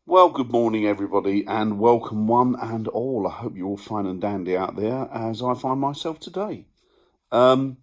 Well, good morning, everybody, and welcome one and all. I hope you're all fine and dandy out there, as I find myself today. Um,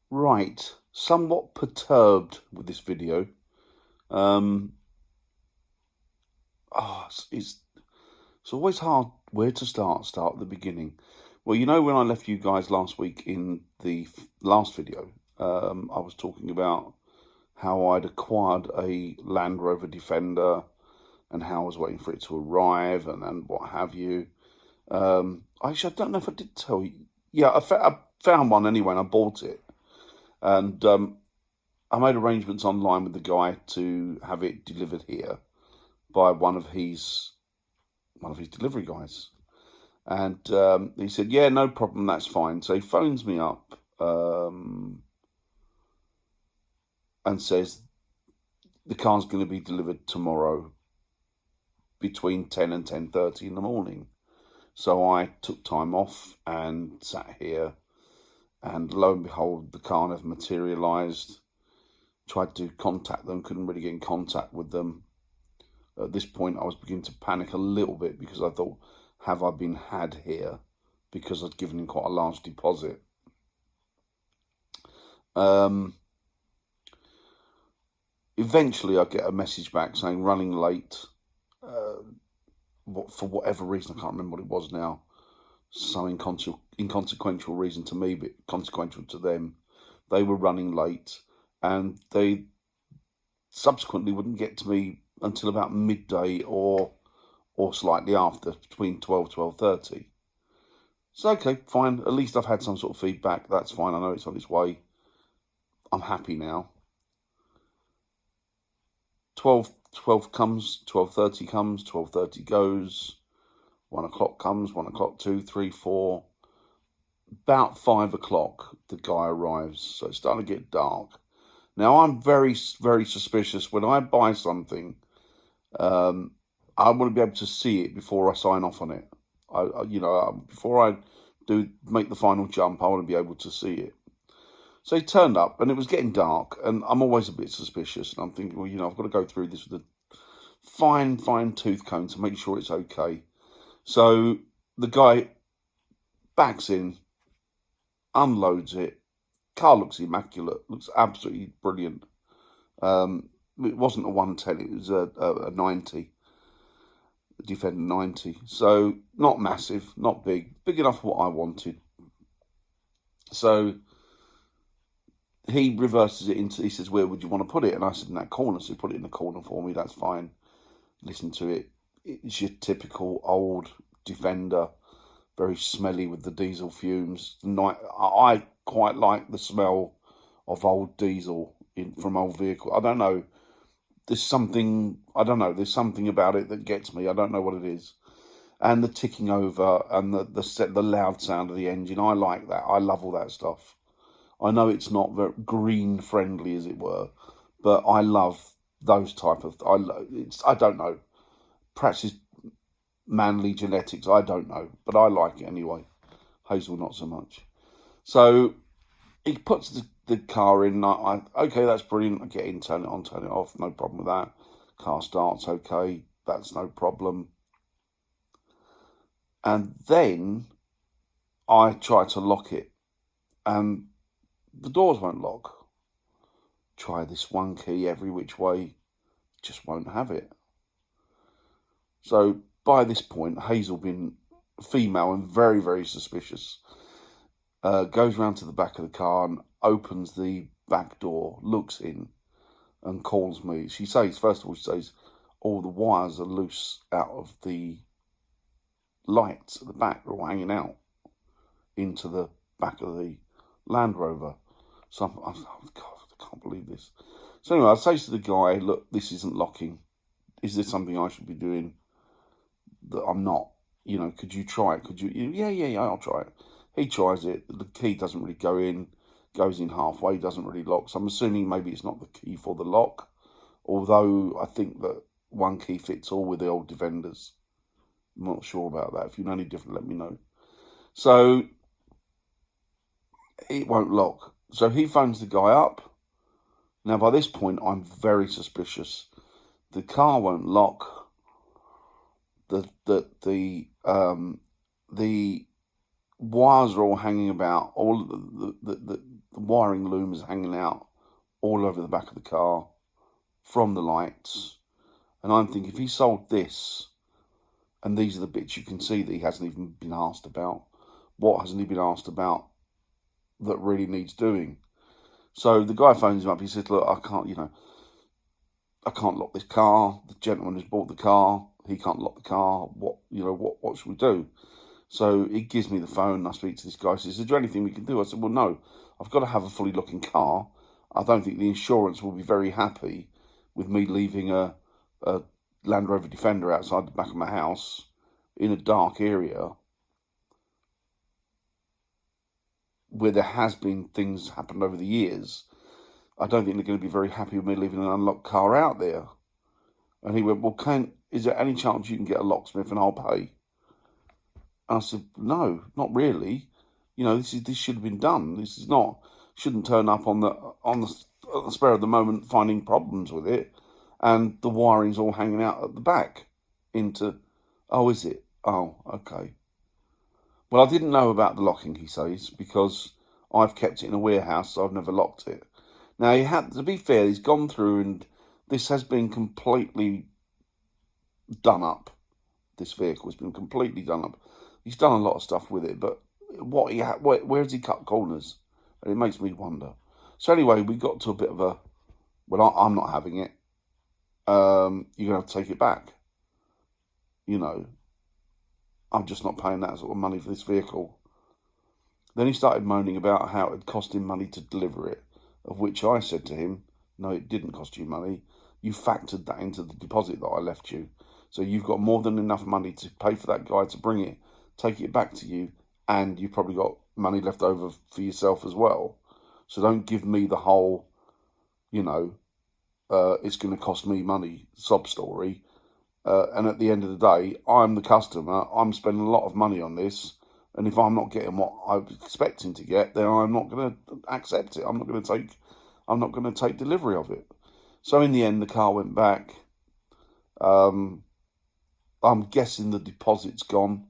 right, somewhat perturbed with this video. Um, it's always hard where to start. Start at the beginning. Well, when I left you guys last week in the last video, I was talking about how I'd acquired a Land Rover Defender and how I was waiting for it to arrive and what have you. Actually, I don't know if I did tell you. Yeah, I found one anyway, and I bought it. And I made arrangements online with the guy to have it delivered here by one of his delivery guys. And he said, "Yeah, no problem, that's fine." So he phones me up and says the car's going to be delivered tomorrow between 10 and 10:30 in the morning. So I took time off and sat here, and lo and behold, the car never materialised. Tried to contact them, couldn't really get in contact with them. At this point, I was beginning to panic a little bit because I thought, have I been had here? Because I'd given him quite a large deposit. Eventually, I get a message back saying running late. For whatever reason, I can't remember what it was now. Some inconsequential reason to me, but consequential to them. They were running late, and they subsequently wouldn't get to me until about midday or slightly after, between 12:30. So okay, fine. At least I've had some sort of feedback. That's fine. I know it's on its way. I'm happy now. 12 comes, 12:30 comes, 12:30 goes. 1 o'clock comes, 1 o'clock, 2, 3, 4. About 5 o'clock, the guy arrives. So it's starting to get dark. Now, I'm very, very suspicious. When I buy something, I want to be able to see it before I sign off on it. Before I do make the final jump, I want to be able to see it. So he turned up, and it was getting dark, and I'm always a bit suspicious. And I'm thinking, well, I've got to go through this with a fine tooth comb to make sure it's okay. So the guy backs in, unloads it. Car looks immaculate, looks absolutely brilliant. It wasn't a 110, it was a 90, a Defender 90. So not massive, not big enough for what I wanted. So he reverses it he says, "Where would you want to put it?" And I said, "In that corner." So he put it in the corner for me, that's fine. Listen to it. It's your typical old Defender, very smelly with the diesel fumes. I quite like the smell of old diesel from old vehicle. I don't know. There's something about it that gets me. I don't know what it is. And the ticking over and the loud sound of the engine. I like that. I love all that stuff. I know it's not very green friendly, as it were, but I love those type of. I don't know. Perhaps it's manly genetics. I don't know, but I like it anyway. Hazel not so much. So he puts the car in. Okay, that's brilliant. I get in, turn it on, turn it off. No problem with that. Car starts okay. That's no problem. And then I try to lock it, and the doors won't lock. Try this one key every which way, just won't have it. So by this point, Hazel, being female and very, very suspicious, goes round to the back of the car and opens the back door, looks in, and calls me. She says, first of all, all the wires are loose out of the lights at the back. They're all hanging out into the back of the Land Rover. So I'm oh God, I can't believe this. So anyway, I say to the guy, "Look, this isn't locking. Is there something I should be doing that I'm not? Could you try it? Could you?" Yeah, I'll try it. He tries it. The key doesn't really go in. Goes in halfway. Doesn't really lock. So I'm assuming maybe it's not the key for the lock. Although I think that one key fits all with the old Defenders. I'm not sure about that. If you know any different, let me know. So it won't lock. So he phones the guy up. Now, by this point, I'm very suspicious The car won't lock. The wires are all hanging about. All the wiring loom is hanging out all over the back of the car from the lights. And I'm thinking, if he sold this, and these are the bits you can see that he hasn't even been asked about, what hasn't he been asked about that really needs doing? So the guy phones him up. He says, look, I can't lock this car. The gentleman who's bought the car, he can't lock the car. What should we do? So he gives me the phone. I speak to this guy. He says, is there anything we can do? I said, well, no, I've got to have a fully looking car. I don't think the insurance will be very happy with me leaving a Land Rover Defender outside the back of my house in a dark area where there has been things happened over the years. I don't think they're going to be very happy with me leaving an unlocked car out there. And he went, well, is there any chance you can get a locksmith and I'll pay? And I said, no, not really. This should have been done. Shouldn't turn up on the spur of the moment finding problems with it, and the wiring's all hanging out at the back oh, is it? Oh, okay. Well, I didn't know about the locking, he says, because I've kept it in a warehouse, so I've never locked it. Now, to be fair, he's gone through and this has been completely done up. This vehicle has been completely done up. He's done a lot of stuff with it, but where has he cut corners? And it makes me wonder. So anyway, we got to a bit of a, well, I'm not having it. You're going to have to take it back. I'm just not paying that sort of money for this vehicle. Then he started moaning about how it had cost him money to deliver it, of which I said to him, no, it didn't cost you money. You factored that into the deposit that I left you. So you've got more than enough money to pay for that guy to bring it, take it back to you, and you've probably got money left over for yourself as well. So don't give me the whole, it's going to cost me money sob story. And at the end of the day, I'm the customer. I'm spending a lot of money on this. And if I'm not getting what I was expecting to get, then I'm not going to accept it. I'm not going to take delivery of it. So in the end, the car went back. I'm guessing the deposit's gone.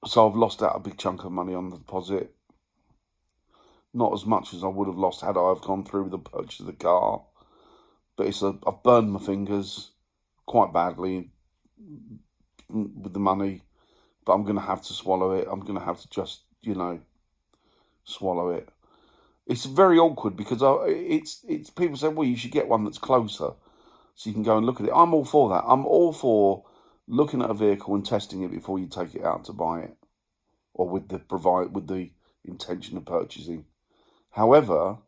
So I've lost out a big chunk of money on the deposit. Not as much as I would have lost had I have gone through with the purchase of the car. But I've burned my fingers quite badly with the money. But I'm going to have to swallow it. I'm going to have to just, swallow it. It's very awkward because it's people say, well, you should get one that's closer so you can go and look at it. I'm all for that. I'm all for looking at a vehicle and testing it before you take it out to buy it, or with the intention of purchasing. However,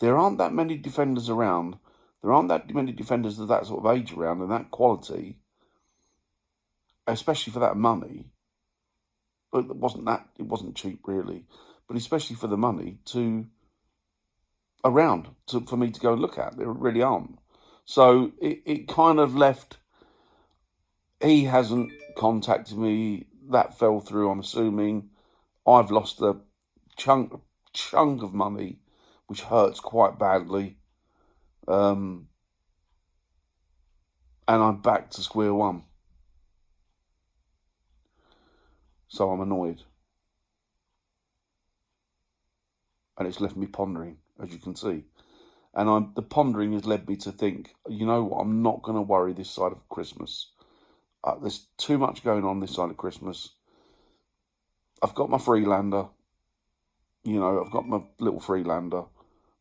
there aren't that many Defenders around. There aren't that many Defenders of that sort of age around and that quality, especially for that money. But it wasn't cheap really, but especially for the money for me to go and look at. There really aren't. So it kind of left. He hasn't contacted me. That fell through, I'm assuming. I've lost a chunk of money, which hurts quite badly. And I'm back to square one. So I'm annoyed. And it's left me pondering, as you can see. And the pondering has led me to think, you know what, I'm not going to worry this side of Christmas. There's too much going on this side of Christmas. I've got my Freelander. I've got my little Freelander.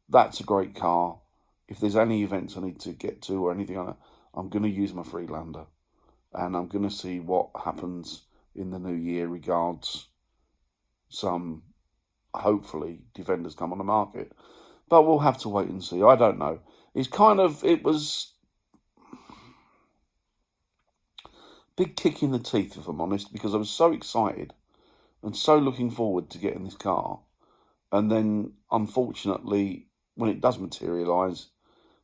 That's a great car. If there's any events I need to get to or anything like that, I'm going to use my Freelander. And I'm going to see what happens in the new year regards some, hopefully, Defenders come on the market. But we'll have to wait and see. I don't know. It was big kick in the teeth, if I'm honest, because I was so excited and so looking forward to getting this car. And then, unfortunately, when it does materialise,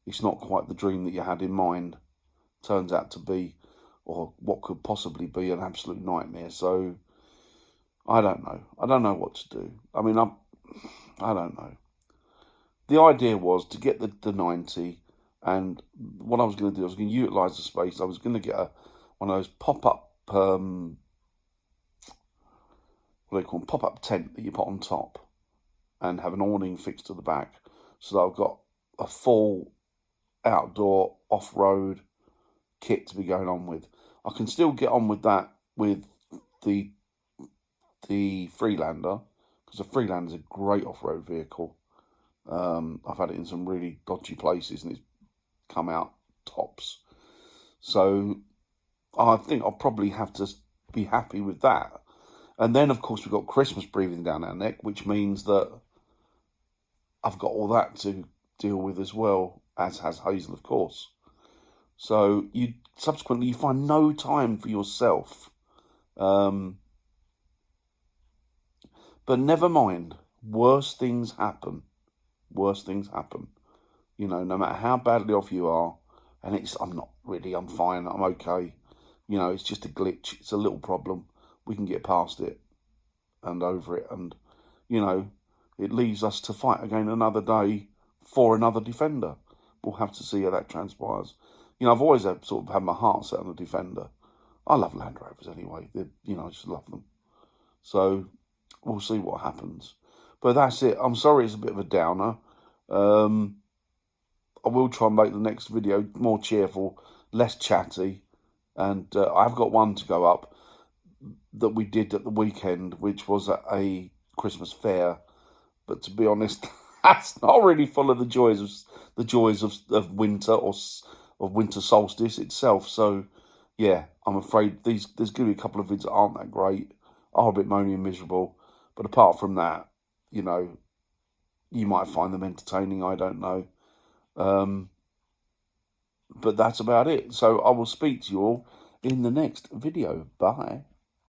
it's not quite the dream that you had in mind. Turns out to be, or what could possibly be, an absolute nightmare. So, I don't know. I don't know what to do. I mean, I don't know. the idea was to get the 90, and what I was going to do, I was going to utilise the space. I was going to get one of those pop-up, what do they call them? Pop-up tent that you put on top, and have an awning fixed to the back, so that I've got a full outdoor off-road kit to be going on with. I can still get on with that with the Freelander, because the Freelander is a great off-road vehicle. I've had it in some really dodgy places and it's come out tops. So I think I'll probably have to be happy with that. And then, of course, we've got Christmas breathing down our neck, which means that I've got all that to deal with as well, as has Hazel, of course. So you find no time for yourself. But never mind, worse things happen. Worse things happen. You know, no matter how badly off you are, and I'm not really, I'm fine, I'm okay. You know, it's just a glitch, it's a little problem. We can get past it and over it, and, you know, it leaves us to fight again another day for another Defender. We'll have to see how that transpires. You know, I've always had my heart set on the Defender. I love Land Rovers anyway. You know, I just love them. So we'll see what happens. But that's it. I'm sorry it's a bit of a downer. I will try and make the next video more cheerful, less chatty. And I've got one to go up that we did at the weekend, which was at a Christmas fair. But to be honest, that's not really full of the joys of winter or of winter solstice itself. So yeah, I'm afraid there's going to be a couple of vids that aren't that great, are a bit moany and miserable. But apart from that, you know, you might find them entertaining, I don't know. But that's about it. So I will speak to you all in the next video. Bye.